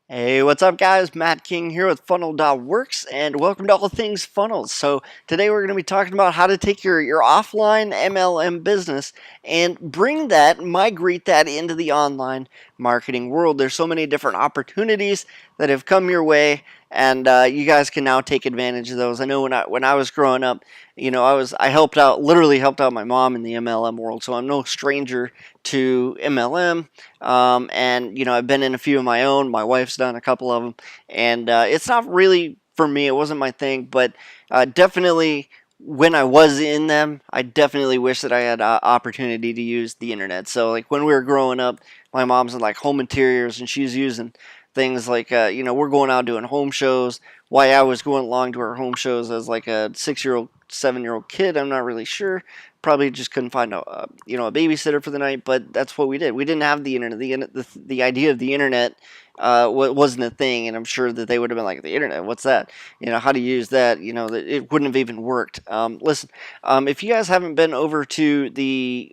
Hey, what's up, guys? Matt King here with Funnel.works, and welcome to All Things Funnels. So, today we're going to be talking about how to take your offline MLM business and migrate that into the online marketing world. There's so many different opportunities that have come your way, and you guys can now take advantage of those. I know when I was growing up, I literally helped out my mom in the MLM world, so I'm no stranger to MLM. And I've been in a few of my own. My wife's done a couple of them, and it's not really for me. It wasn't my thing, but definitely when I was in them, I definitely wish that I had opportunity to use the internet. So like when we were growing up, my mom's in like home interiors, and she's using things like we're going out doing home shows. Why I was going along to her home shows as like a 6-year-old, 7-year-old kid, I'm not really sure. Probably just couldn't find a babysitter for the night, but that's what we did. We didn't have the internet. The idea of the internet wasn't a thing, and I'm sure that they would have been like, the internet, what's that? How to use that? It wouldn't have even worked. Listen, if you guys haven't been over to the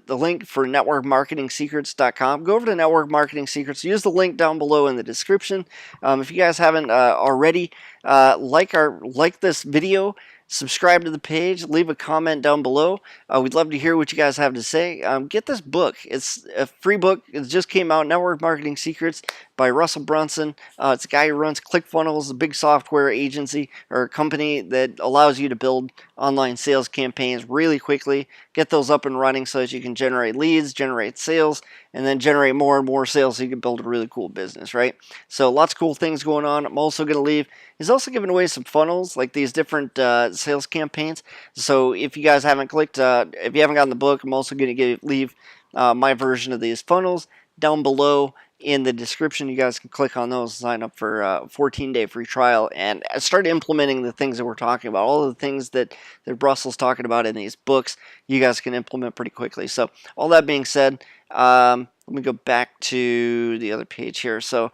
link for networkmarketingsecrets.com, go over to Network Marketing Secrets. Use the link down below in the description. If you guys haven't already, like this video. Subscribe to the page, leave a comment down below. We'd love to hear what you guys have to say. Get this book. It's a free book. It just came out, Network Marketing Secrets by Russell Brunson. It's a guy who runs ClickFunnels, a big software agency or company that allows you to build online sales campaigns really quickly, get those up and running so that you can generate leads, generate sales, and then generate more and more sales so you can build a really cool business, right? So lots of cool things going on. I'm also going to leave. He's also giving away some funnels, like these different sales campaigns. So if you guys haven't if you haven't gotten the book, I'm also going to leave my version of these funnels down below in the description. You guys can click on those, sign up for a 14-day free trial, and start implementing the things that we're talking about. All of the things that Russell's talking about in these books, you guys can implement pretty quickly. So all that being said, let me go back to the other page here. So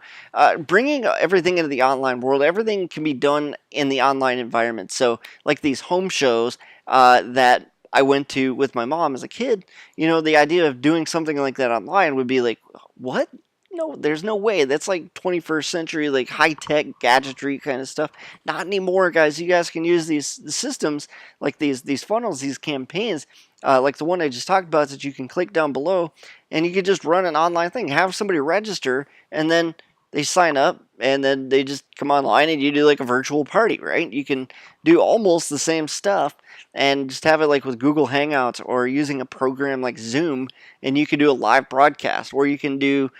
bringing everything into the online world, everything can be done in the online environment. So like these home shows that I went to with my mom as a kid, the idea of doing something like that online would be like, what? No, there's no way. That's like 21st century, like high-tech gadgetry kind of stuff. Not anymore, guys. You guys can use these systems, like these funnels, these campaigns, like the one I just talked about, that you can click down below, and you can just run an online thing. Have somebody register, and then they sign up, and then they just come online, and you do like a virtual party, right? You can do almost the same stuff, and just have it like with Google Hangouts or using a program like Zoom, and you can do a live broadcast, or if you're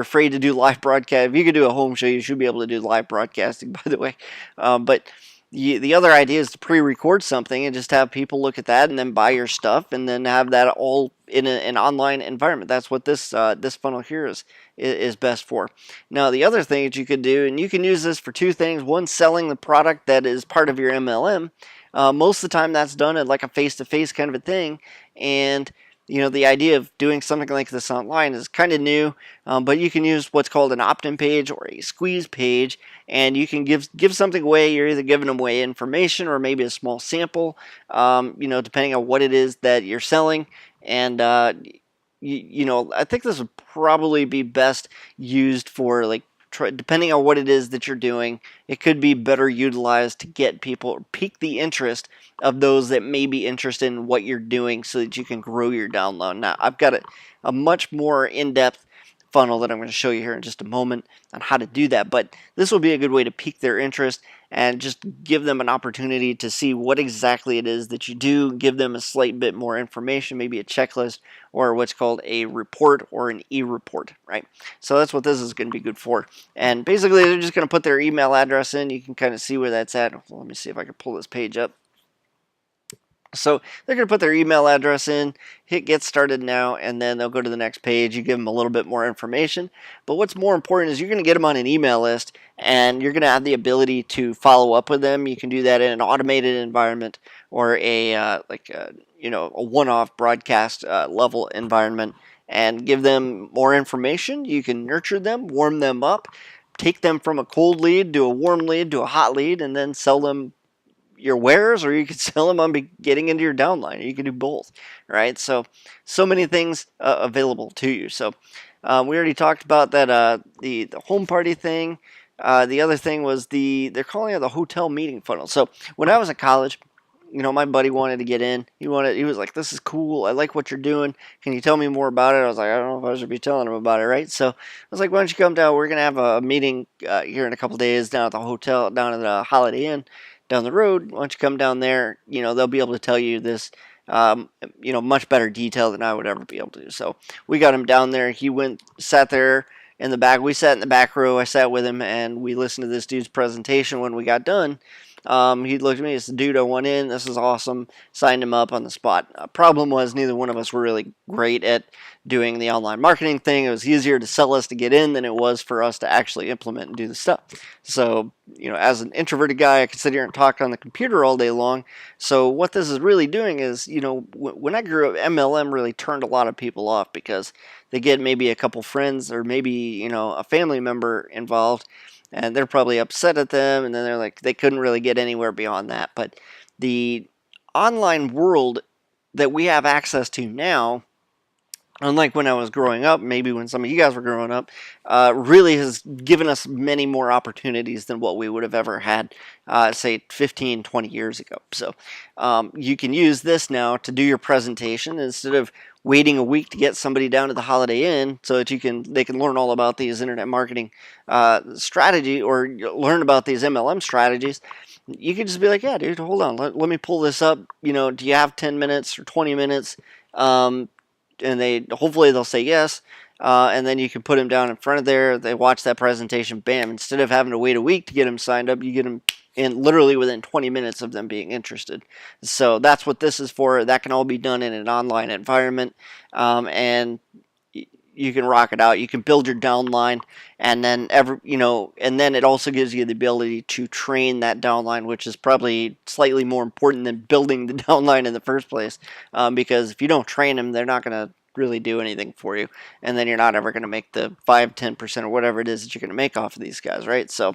afraid to do live broadcast, if you could do a home show, you should be able to do live broadcasting, by the way. But the other idea is to pre-record something and just have people look at that and then buy your stuff, and then have that all in an online environment. That's what this funnel here is best for. Now, the other thing that you could do, and you can use this for two things: one, selling the product that is part of your MLM. Most of the time, that's done at like a face-to-face kind of a thing, and the idea of doing something like this online is kind of new, but you can use what's called an opt-in page or a squeeze page, and you can give something away. You're either giving them away information or maybe a small sample, depending on what it is that you're selling. And I think this would probably be best used for like depending on what it is that you're doing. It could be better utilized to get people, pique the interest of those that may be interested in what you're doing, so that you can grow your download. Now, I've got a much more in-depth funnel that I'm going to show you here in just a moment on how to do that, but this will be a good way to pique their interest and just give them an opportunity to see what exactly it is that you do. Give them a slight bit more information, maybe a checklist or what's called a report or an e-report, right? So that's what this is going to be good for. And basically, they're just going to put their email address in. You can kind of see where that's at. Well, let me see if I can pull this page up. So they're going to put their email address in, hit get started now, and then they'll go to the next page. You give them a little bit more information. But what's more important is you're going to get them on an email list, and you're going to have the ability to follow up with them. You can do that in an automated environment or a one-off broadcast level environment, and give them more information. You can nurture them, warm them up, take them from a cold lead to a warm lead to a hot lead, and then sell them your wares, or you could sell them on getting into your downline. You can do both, right? So many things available to you. So We already talked about that. The home party thing. The other thing was they're calling it the hotel meeting funnel. So when I was in college, my buddy wanted to get in. He was like, "This is cool. I like what you're doing. Can you tell me more about it?" I was like, "I don't know if I should be telling him about it, right?" So I was like, "Why don't you come down? We're gonna have a meeting here in a couple days down at the hotel, down at the Holiday Inn down the road. Why don't you come down there? They'll be able to tell you this, much better detail than I would ever be able to." So we got him down there. He went, sat there in the back. We sat in the back row. I sat with him, and we listened to this dude's presentation. When we got done, he looked at me. He said, "Dude, I went in. This is awesome." Signed him up on the spot. Problem was, neither one of us were really great at doing the online marketing thing. It was easier to sell us to get in than it was for us to actually implement and do the stuff. So, as an introverted guy, I could sit here and talk on the computer all day long. So what this is really doing is, when I grew up, MLM really turned a lot of people off because they get maybe a couple friends or maybe, a family member involved, and they're probably upset at them, and then they're like, they couldn't really get anywhere beyond that. But the online world that we have access to now, unlike when I was growing up, maybe when some of you guys were growing up, really has given us many more opportunities than what we would have ever had, say, 15, 20 years ago. So you can use this now to do your presentation instead of waiting a week to get somebody down to the Holiday Inn so that they can learn all about these internet marketing strategy or learn about these MLM strategies. You could just be like, "Yeah, dude, hold on. Let me pull this up. Do you have 10 minutes or 20 minutes?" And hopefully they'll say yes, and then you can put them down in front of there. They watch that presentation, bam. Instead of having to wait a week to get them signed up, you get them in literally within 20 minutes of them being interested. So that's what this is for. That can all be done in an online environment, and you can rock it out. You can build your downline, and then and then it also gives you the ability to train that downline, which is probably slightly more important than building the downline in the first place. Because if you don't train them, they're not going to really do anything for you, and then you're not ever going to make the 5-10% or whatever it is that you're going to make off of these guys, right? So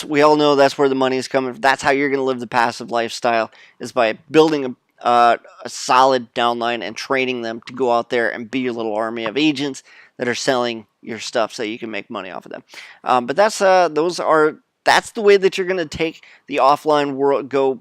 we all know that's where the money is coming from. That's how you're going to live the passive lifestyle, is by building a solid downline and training them to go out there and be your little army of agents that are selling your stuff so you can make money off of them. But that's the way that you're going to take the offline world, go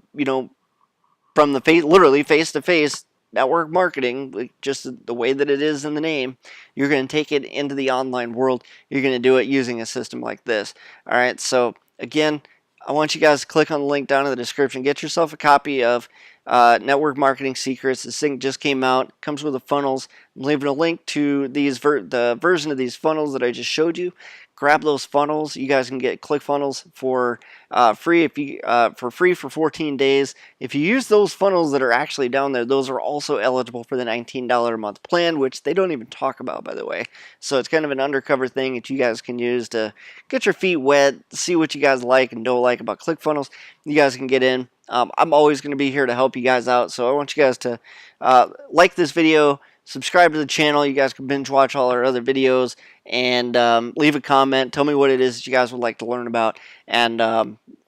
from the literally face to face network marketing, like just the way that it is in the name. You're going to take it into the online world. You're going to do it using a system like this. All right, so again, I want you guys to click on the link down in the description. Get yourself a copy of Network Marketing Secrets. This thing just came out. Comes with the funnels. I'm leaving a link to the version of these funnels that I just showed you. Grab those funnels. You guys can get ClickFunnels for free for 14 days. If you use those funnels that are actually down there, those are also eligible for the $19 a month plan, which they don't even talk about, by the way. So it's kind of an undercover thing that you guys can use to get your feet wet, see what you guys like and don't like about ClickFunnels. You guys can get in. I'm always going to be here to help you guys out, so I want you guys to like this video, subscribe to the channel. You guys can binge watch all our other videos, and leave a comment. Tell me what it is that you guys would like to learn about, and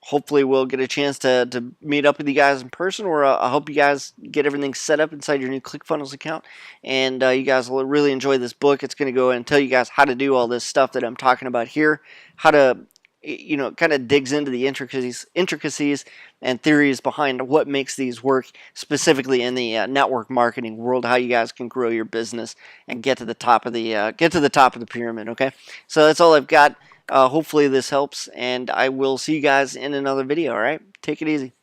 hopefully we'll get a chance to meet up with you guys in person, or I hope you guys get everything set up inside your new ClickFunnels account, and you guys will really enjoy this book. It's going to go and tell you guys how to do all this stuff that I'm talking about here, how to kind of digs into the intricacies and theories behind what makes these work, specifically in the network marketing world. How you guys can grow your business and get to the top of the pyramid. Okay, so that's all I've got. Hopefully this helps, and I will see you guys in another video. All right, take it easy.